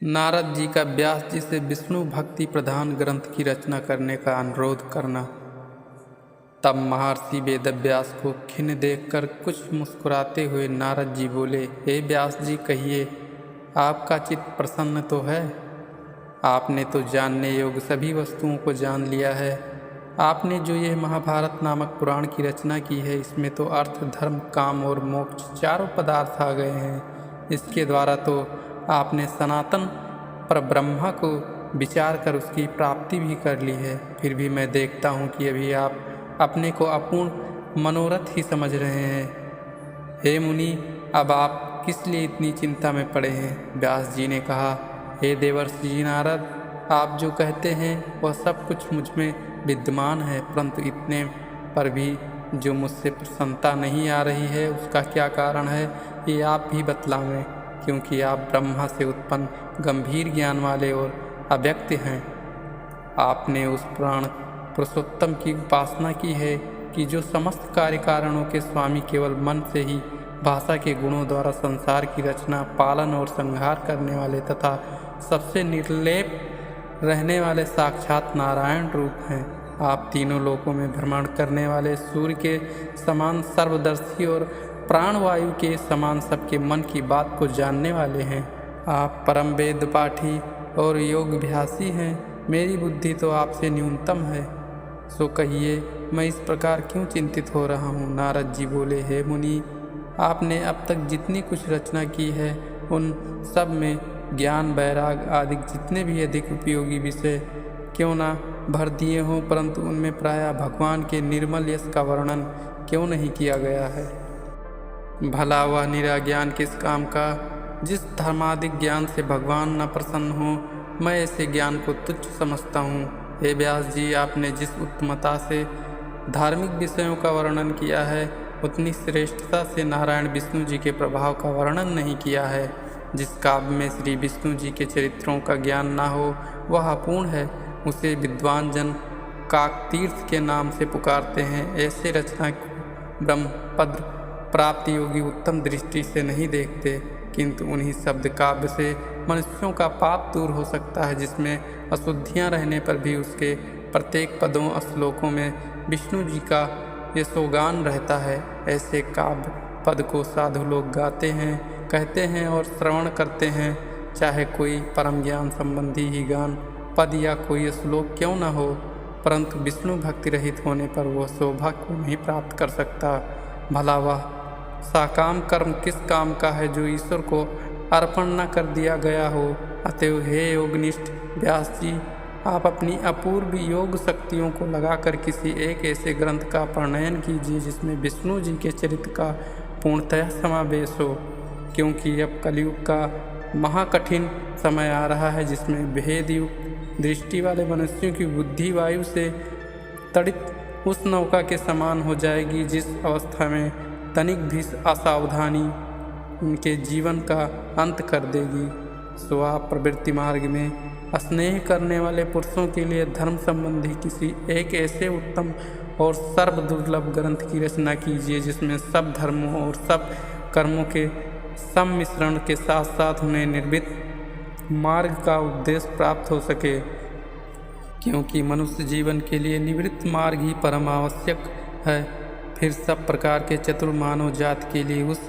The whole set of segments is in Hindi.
नारद जी का व्यास जी से विष्णु भक्ति प्रधान ग्रंथ की रचना करने का अनुरोध करना। तब महर्षि वेदव्यास को खिन्न देखकर कुछ मुस्कुराते हुए नारद जी बोले, हे व्यास जी, कहिए, आपका चित्त प्रसन्न तो है? आपने तो जानने योग्य सभी वस्तुओं को जान लिया है। आपने जो यह महाभारत नामक पुराण की रचना की है, इसमें तो अर्थ, धर्म, काम और मोक्ष चारों पदार्थ आ गए हैं। इसके द्वारा तो आपने सनातन पर ब्रह्मा को विचार कर उसकी प्राप्ति भी कर ली है। फिर भी मैं देखता हूँ कि अभी आप अपने को अपूर्ण मनोरथ ही समझ रहे हैं। हे मुनि, अब आप किस लिए इतनी चिंता में पड़े हैं? व्यास जी ने कहा, हे देवर्षि जी नारद, आप जो कहते हैं वह सब कुछ मुझ में विद्यमान है, परंतु इतने पर भी जो मुझसे प्रसन्नता नहीं आ रही है, उसका क्या कारण है, ये आप भी बतलावें, क्योंकि आप ब्रह्मा से उत्पन्न गंभीर ज्ञान वाले और अव्यक्त हैं। आपने उस प्राण पुरुषोत्तम की उपासना की है कि जो समस्त कार्य कारणों के स्वामी केवल मन से ही भाषा के गुणों द्वारा संसार की रचना, पालन और संहार करने वाले तथा सबसे निर्लेप रहने वाले साक्षात नारायण रूप हैं। आप तीनों लोकों में भ्रमण करने वाले सूर्य के समान सर्वदर्शी और प्राणवायु के समान सबके मन की बात को जानने वाले हैं। आप परम वेद पाठी और योगाभ्यासी हैं। मेरी बुद्धि तो आपसे न्यूनतम है। सो कहिए, मैं इस प्रकार क्यों चिंतित हो रहा हूँ? नारद जी बोले, हे मुनि, आपने अब तक जितनी कुछ रचना की है, उन सब में ज्ञान, वैराग आदि जितने भी अधिक उपयोगी विषय क्यों ना भर दिए हों, परंतु उनमें प्रायः भगवान के निर्मल यश का वर्णन क्यों नहीं किया गया है? भला वह निरा ज्ञान किस काम का, जिस धर्मादिक ज्ञान से भगवान न प्रसन्न हो? मैं ऐसे ज्ञान को तुच्छ समझता हूँ। हे व्यास जी, आपने जिस उत्तमता से धार्मिक विषयों का वर्णन किया है, उतनी श्रेष्ठता से नारायण विष्णु जी के प्रभाव का वर्णन नहीं किया है। जिस काव्य में श्री विष्णु जी के चरित्रों का ज्ञान ना हो, वह अपूर्ण है। उसे विद्वान जन काकतीर्थ के नाम से पुकारते हैं। ऐसे रचना ब्रह्मपद प्राप्ति योगी उत्तम दृष्टि से नहीं देखते, किंतु उन्हीं शब्द काव्य से मनुष्यों का पाप दूर हो सकता है, जिसमें अशुद्धियाँ रहने पर भी उसके प्रत्येक पदों श्लोकों में विष्णु जी का यशोगान रहता है। ऐसे काव्य पद को साधु लोग गाते हैं, कहते हैं और श्रवण करते हैं, चाहे कोई परम ज्ञान संबंधी ही गान पद या कोई श्लोक क्यों न हो, परंतु विष्णु भक्ति रहित होने पर वह शोभा को नहीं प्राप्त कर सकता। भला वह साकाम कर्म किस काम का है जो ईश्वर को अर्पण न कर दिया गया हो? अतएव हे योगनिष्ठ व्यास जी, आप अपनी अपूर्व योग शक्तियों को लगाकर किसी एक ऐसे ग्रंथ का प्रणयन कीजिए जिसमें विष्णु जी के चरित्र का पूर्णतः समावेश हो, क्योंकि अब कलयुग का महाकठिन समय आ रहा है, जिसमें भेद युक्त दृष्टि वाले मनुष्यों की बुद्धि वायु से तड़ित उस नौका के समान हो जाएगी, जिस अवस्था में तनिक भी असावधानी उनके जीवन का अंत कर देगी। सो आप प्रवृत्ति मार्ग में स्नेह करने वाले पुरुषों के लिए धर्म संबंधी किसी एक ऐसे उत्तम और सर्वदुर्लभ ग्रंथ की रचना कीजिए, जिसमें सब धर्मों और सब कर्मों के सम्मिश्रण के साथ साथ उन्हें निर्मित मार्ग का उपदेश प्राप्त हो सके, क्योंकि मनुष्य जीवन के लिए निवृत्त मार्ग ही परम आवश्यक है। फिर सब प्रकार के चतुर मानव जाति के लिए उस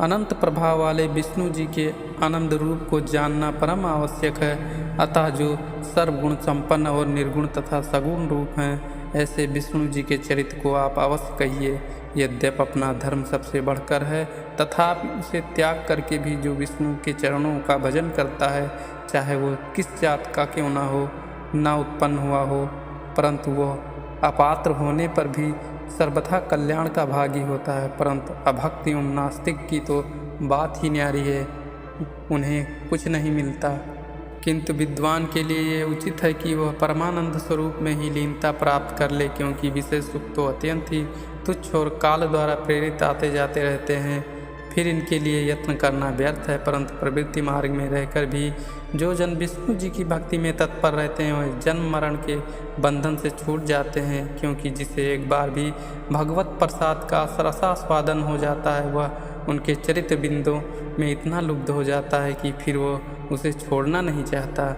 अनंत प्रभाव वाले विष्णु जी के आनंद रूप को जानना परम आवश्यक है। अतः जो सर्वगुण संपन्न और निर्गुण तथा सगुण रूप हैं, ऐसे विष्णु जी के चरित्र को आप अवश्य कहिए। यद्यप अपना धर्म सबसे बढ़कर है, तथापि उसे त्याग करके भी जो विष्णु के चरणों का भजन करता है, चाहे वो किस जात का क्यों ना हो, ना उत्पन्न हुआ हो, परंतु वह अपात्र होने पर भी सर्वथा कल्याण का भागी होता है। परंतु अभक्त एवं नास्तिक की तो बात ही न्यारी है, उन्हें कुछ नहीं मिलता। किंतु विद्वान के लिए ये उचित है कि वह परमानंद स्वरूप में ही लीनता प्राप्त कर ले, क्योंकि विषय सुख तो अत्यंत ही तुच्छ और काल द्वारा प्रेरित आते जाते रहते हैं। फिर इनके लिए यत्न करना व्यर्थ है। परंतु प्रवृत्ति मार्ग में रहकर भी जो जन विष्णु जी की भक्ति में तत्पर रहते हैं, वह जन्म मरण के बंधन से छूट जाते हैं, क्योंकि जिसे एक बार भी भगवत प्रसाद का रसास्वादन हो जाता है, वह उनके चरित्र बिंदों में इतना लुब्ध हो जाता है कि फिर वो उसे छोड़ना नहीं चाहता।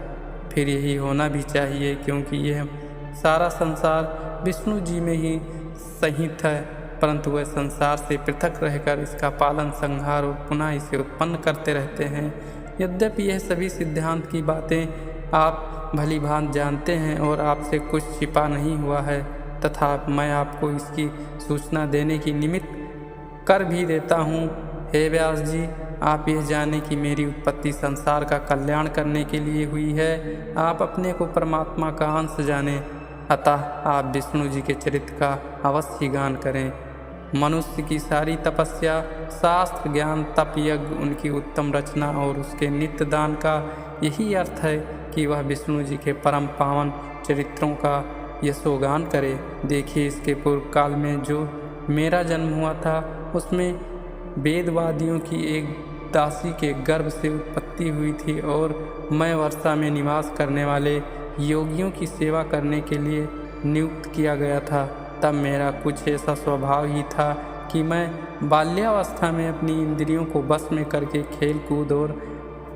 फिर यही होना भी चाहिए, क्योंकि यह सारा संसार विष्णु जी में ही सहित है, परंतु वह संसार से पृथक रहकर इसका पालन, संहार और पुनः इसे उत्पन्न करते रहते हैं। यद्यपि यह सभी सिद्धांत की बातें आप भली भांति जानते हैं और आपसे कुछ छिपा नहीं हुआ है, तथा मैं आपको इसकी सूचना देने की निमित्त कर भी देता हूँ। हे व्यास जी, आप यह जाने कि मेरी उत्पत्ति संसार का कल्याण करने के लिए हुई है। आप अपने को परमात्मा का अंश जाने, अतः आप विष्णु जी के चरित्र का अवश्य गान करें। मनुष्य की सारी तपस्या, शास्त्र ज्ञान, तप, यज्ञ, उनकी उत्तम रचना और उसके नित्य दान का यही अर्थ है कि वह विष्णु जी के परम पावन चरित्रों का यशोगान करे। देखिए, इसके पूर्व काल में जो मेरा जन्म हुआ था, उसमें वेदवादियों की एक दासी के गर्भ से उत्पत्ति हुई थी और मैं वर्षा में निवास करने वाले योगियों की सेवा करने के लिए नियुक्त किया गया था। तब मेरा कुछ ऐसा स्वभाव ही था कि मैं बाल्यावस्था में अपनी इंद्रियों को बस में करके खेल कूद और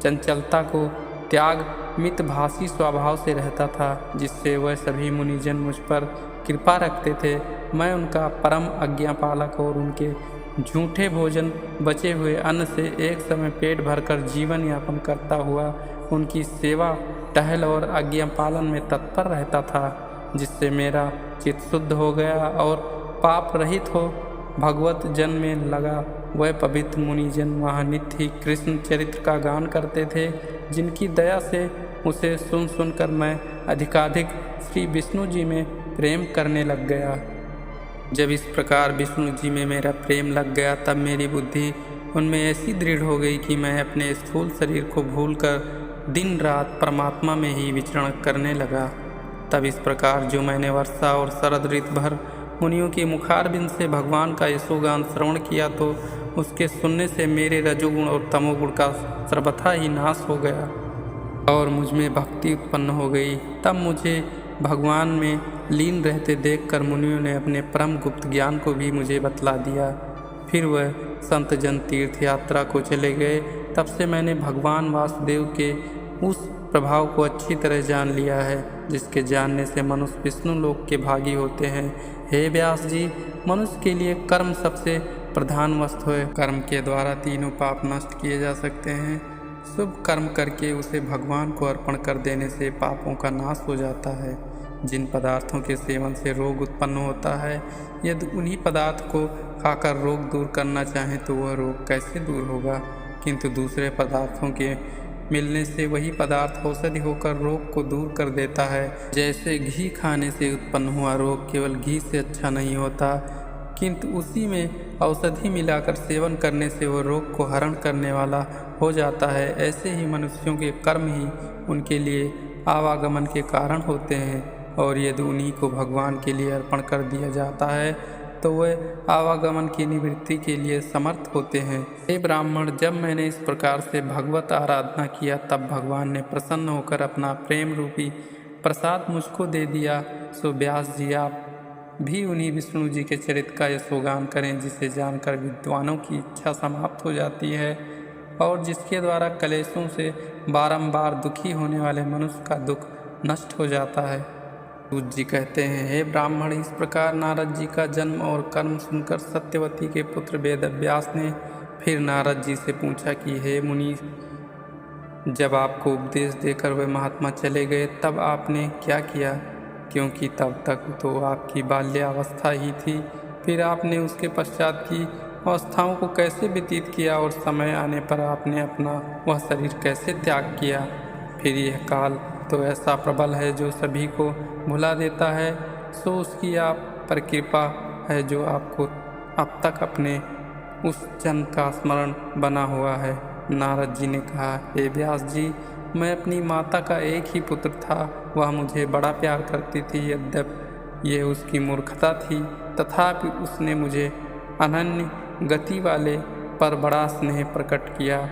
चंचलता को त्याग मितभाषी स्वभाव से रहता था, जिससे वह सभी मुनिजन मुझ पर कृपा रखते थे। मैं उनका परम आज्ञापालक और उनके झूठे भोजन, बचे हुए अन्न से एक समय पेट भरकर जीवन यापन करता हुआ उनकी सेवा, टहल और आज्ञा पालन में तत्पर रहता था, जिससे मेरा चित्त शुद्ध हो गया और पाप रहित हो भगवत जन में लगा। वह पवित्र मुनिजन वहाँ नित्य ही कृष्ण चरित्र का गान करते थे, जिनकी दया से उसे सुन सुनकर मैं अधिकाधिक श्री विष्णु जी में प्रेम करने लग गया। जब इस प्रकार विष्णु जी में मेरा प्रेम लग गया, तब मेरी बुद्धि उनमें ऐसी दृढ़ हो गई कि मैं अपने स्थूल शरीर को भूलकर दिन रात परमात्मा में ही विचरण करने लगा। तब इस प्रकार जो मैंने वर्षा और शरद ऋतु भर मुनियों के मुखारबिंद से भगवान का यशोगान श्रवण किया, तो उसके सुनने से मेरे रजोगुण और तमोगुण का सर्वथा ही नाश हो गया और मुझ में भक्ति उत्पन्न हो गई। तब मुझे भगवान में लीन रहते देखकर मुनियों ने अपने परम गुप्त ज्ञान को भी मुझे बतला दिया। फिर वह संत जन तीर्थ यात्रा को चले गए। तब से मैंने भगवान वासुदेव के उस प्रभाव को अच्छी तरह जान लिया है, जिसके जानने से मनुष्य विष्णु लोक के भागी होते हैं। हे व्यास जी, मनुष्य के लिए कर्म सबसे प्रधान वस्तु है। कर्म के द्वारा तीनों पाप नष्ट किए जा सकते हैं। शुभ कर्म करके उसे भगवान को अर्पण कर देने से पापों का नाश हो जाता है। जिन पदार्थों के सेवन से रोग उत्पन्न होता है, यदि उन्हीं पदार्थ को खाकर रोग दूर करना चाहें तो वह रोग कैसे दूर होगा? किंतु दूसरे पदार्थों के मिलने से वही पदार्थ औषधि होकर रोग को दूर कर देता है। जैसे घी खाने से उत्पन्न हुआ रोग केवल घी से अच्छा नहीं होता, किंतु उसी में औषधि मिलाकर सेवन करने से वह रोग को हरण करने वाला हो जाता है। ऐसे ही मनुष्यों के कर्म ही उनके लिए आवागमन के कारण होते हैं, और यदि उन्हीं को भगवान के लिए अर्पण कर दिया जाता है तो वह आवागमन की निवृत्ति के लिए समर्थ होते हैं। हे ब्राह्मण, जब मैंने इस प्रकार से भगवत आराधना किया, तब भगवान ने प्रसन्न होकर अपना प्रेम रूपी प्रसाद मुझको दे दिया। सो व्यास जी, आप भी उन्हीं विष्णु जी के चरित्र का यशोगान करें, जिसे जानकर विद्वानों की इच्छा समाप्त हो जाती है और जिसके द्वारा कलेशों से बारंबार दुखी होने वाले मनुष्य का दुख नष्ट हो जाता है। सूत जी कहते हैं, हे ब्राह्मण, इस प्रकार नारद जी का जन्म और कर्म सुनकर सत्यवती के पुत्र वेदव्यास ने फिर नारद जी से पूछा कि हे मुनि, जब आपको उपदेश देकर वे महात्मा चले गए, तब आपने क्या किया? क्योंकि तब तक तो आपकी बाल्यावस्था ही थी। फिर आपने उसके पश्चात की अवस्थाओं को कैसे व्यतीत किया और समय आने पर आपने अपना वह शरीर कैसे त्याग किया? फिर यह काल तो ऐसा प्रबल है जो सभी को भुला देता है। सो उसकी आप पर कृपा है जो आपको अब तक अपने उस जन्म का स्मरण बना हुआ है। नारद जी ने कहा, हे व्यास जी, मैं अपनी माता का एक ही पुत्र था। वह मुझे बड़ा प्यार करती थी। यद्यपि यह उसकी मूर्खता थी, तथापि उसने मुझे अनन्य गति वाले पर बड़ा स्नेह प्रकट किया।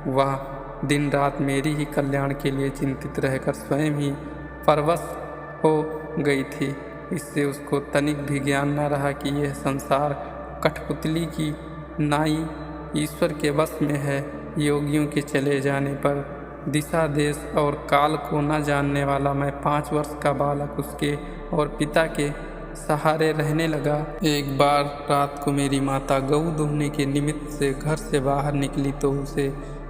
वह दिन रात मेरी ही कल्याण के लिए चिंतित रहकर स्वयं ही परवश हो गई थी। इससे उसको तनिक भी ज्ञान न रहा कि यह संसार कठपुतली की नाई ईश्वर के वश में है। योगियों के चले जाने पर दिशा देश और काल को न जानने वाला मैं 5 वर्ष का बालक उसके और पिता के सहारे रहने लगा। एक बार रात को मेरी माता गऊ दूहने के निमित्त से घर से बाहर निकली तो उसे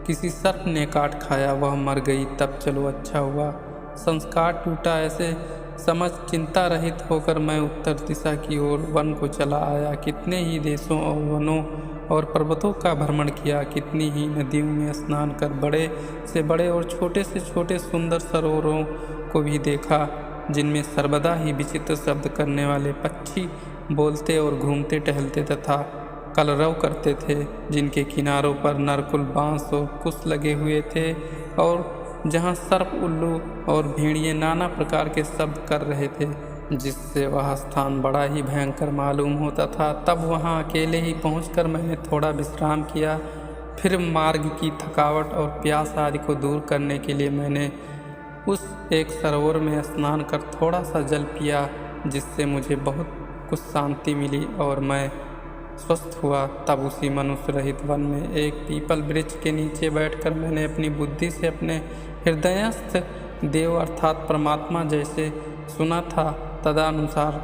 किसी सर्प ने काट खाया, वह मर गई। तब चलो अच्छा हुआ, संस्कार टूटा। ऐसे समझ चिंता रहित होकर मैं उत्तर दिशा की ओर वन को चला आया। कितने ही देशों और वनों और पर्वतों का भ्रमण किया, कितनी ही नदियों में स्नान कर बड़े से बड़े और छोटे से छोटे सुंदर सरोवरों को भी देखा, जिनमें सर्वदा ही विचित्र शब्द करने वाले पक्षी बोलते और घूमते टहलते तथा कलरव करते थे, जिनके किनारों पर नरकुल बांस और कुश लगे हुए थे, और जहाँ सर्प, उल्लू और भेड़िए नाना प्रकार के शब्द कर रहे थे, जिससे वह स्थान बड़ा ही भयंकर मालूम होता था। तब वहाँ अकेले ही पहुंचकर मैंने थोड़ा विश्राम किया। फिर मार्ग की थकावट और प्यास आदि को दूर करने के लिए मैंने उस एक सरोवर में स्नान कर थोड़ा सा जल पिया, जिससे मुझे बहुत कुछ शांति मिली और मैं स्वस्थ हुआ। तब उसी मनुष्य रहित वन में एक पीपल वृक्ष के नीचे बैठकर मैंने अपनी बुद्धि से अपने हृदयस्थ देव अर्थात परमात्मा जैसे सुना था तदनुसार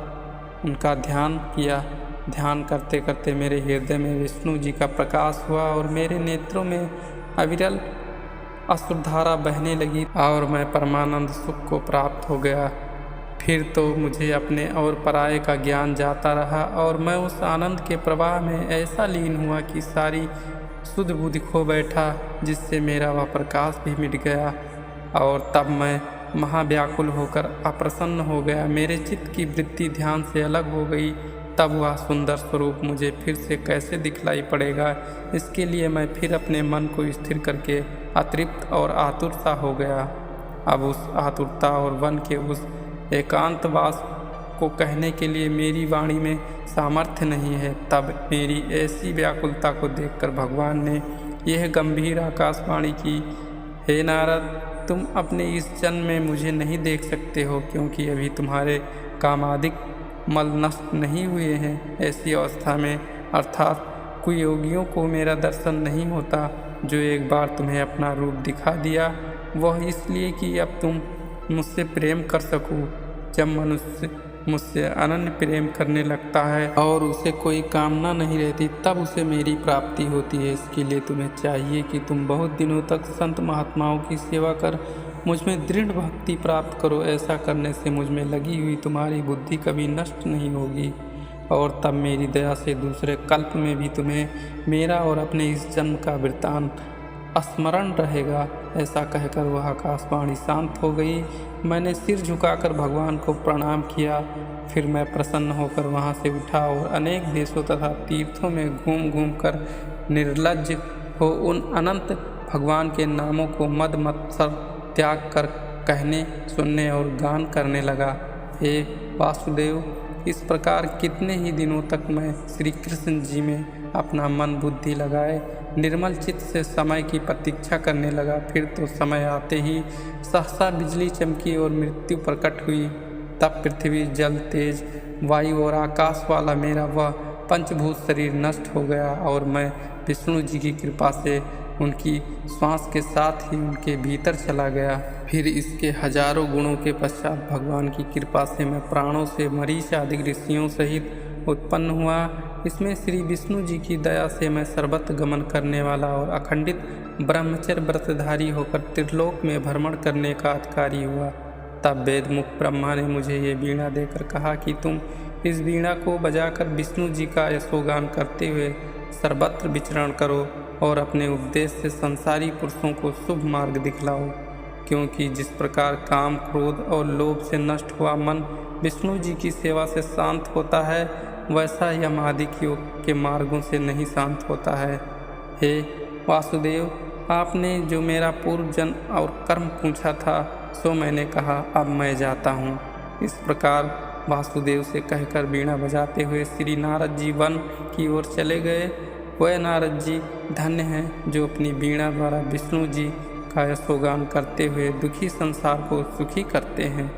उनका ध्यान किया। ध्यान करते करते मेरे हृदय में विष्णु जी का प्रकाश हुआ और मेरे नेत्रों में अविरल अश्रुधारा बहने लगी और मैं परमानंद सुख को प्राप्त हो गया। फिर तो मुझे अपने और पराये का ज्ञान जाता रहा और मैं उस आनंद के प्रवाह में ऐसा लीन हुआ कि सारी शुद्ध बुद्धि खो बैठा, जिससे मेरा वह प्रकाश भी मिट गया। और तब मैं महाव्याकुल होकर अप्रसन्न हो गया। मेरे चित्त की वृत्ति ध्यान से अलग हो गई। तब वह सुंदर स्वरूप मुझे फिर से कैसे दिखलाई पड़ेगा, इसके लिए मैं फिर अपने मन को स्थिर करके अतृप्त और आतुर सा हो गया। अब उस आतुरता और वन के उस एकांतवास को कहने के लिए मेरी वाणी में सामर्थ्य नहीं है। तब मेरी ऐसी व्याकुलता को देखकर भगवान ने यह गंभीर आकाशवाणी की, हे नारद, तुम अपने इस जन्म में मुझे नहीं देख सकते हो, क्योंकि अभी तुम्हारे कामादिक मल नष्ट नहीं हुए हैं। ऐसी अवस्था में अर्थात कुयोगियों को मेरा दर्शन नहीं होता। जो एक बार तुम्हें अपना रूप दिखा दिया, वह इसलिए कि अब तुम मुझसे प्रेम कर सकूं। जब मनुष्य मुझसे अनन्य प्रेम करने लगता है और उसे कोई कामना नहीं रहती, तब उसे मेरी प्राप्ति होती है। इसके लिए तुम्हें चाहिए कि तुम बहुत दिनों तक संत महात्माओं की सेवा कर मुझ में दृढ़ भक्ति प्राप्त करो। ऐसा करने से मुझ में लगी हुई तुम्हारी बुद्धि कभी नष्ट नहीं होगी और तब मेरी दया से दूसरे कल्प में भी तुम्हें मेरा और अपने इस जन्म का वृत्तांत स्मरण रहेगा। ऐसा कहकर वह आकाशवाणी शांत हो गई। मैंने सिर झुकाकर भगवान को प्रणाम किया। फिर मैं प्रसन्न होकर वहाँ से उठा और अनेक देशों तथा तीर्थों में घूम घूम कर निर्लज्ज हो उन अनंत भगवान के नामों को मद मत्सर त्याग कर कहने, सुनने और गान करने लगा। हे वासुदेव, इस प्रकार कितने ही दिनों तक मैं श्री कृष्ण जी में अपना मन बुद्धि लगाए निर्मल चित्त से समय की प्रतीक्षा करने लगा। फिर तो समय आते ही सहसा बिजली चमकी और मृत्यु प्रकट हुई। तब पृथ्वी, जल, तेज, वायु और आकाश वाला मेरा वह पंचभूत शरीर नष्ट हो गया और मैं विष्णु जी की कृपा से उनकी श्वास के साथ ही उनके भीतर चला गया। फिर इसके हजारों गुणों के पश्चात भगवान की कृपा से मैं प्राणों से मरीच आदि ऋषियों सहित उत्पन्न हुआ। इसमें श्री विष्णु जी की दया से मैं सर्वत्र गमन करने वाला और अखंडित ब्रह्मचर्य व्रतधारी होकर त्रिलोक में भ्रमण करने का अधिकारी हुआ। तब वेदमुख ब्रह्मा ने मुझे ये वीणा देकर कहा कि तुम इस वीणा को बजाकर विष्णु जी का यशोगान करते हुए सर्वत्र विचरण करो और अपने उपदेश से संसारी पुरुषों को शुभ मार्ग दिखलाओ। क्योंकि जिस प्रकार काम, क्रोध और लोभ से नष्ट हुआ मन विष्णु जी की सेवा से शांत होता है, वैसा यम आदि योग के मार्गों से नहीं शांत होता है। हे वासुदेव, आपने जो मेरा पूर्व जन्म और कर्म पूछा था, सो मैंने कहा, अब मैं जाता हूँ। इस प्रकार वासुदेव से कहकर वीणा बजाते हुए श्री नारद जी वन की ओर चले गए। वह नारद जी धन्य हैं जो अपनी वीणा द्वारा विष्णु जी का यशोगान करते हुए दुखी संसार को सुखी करते हैं।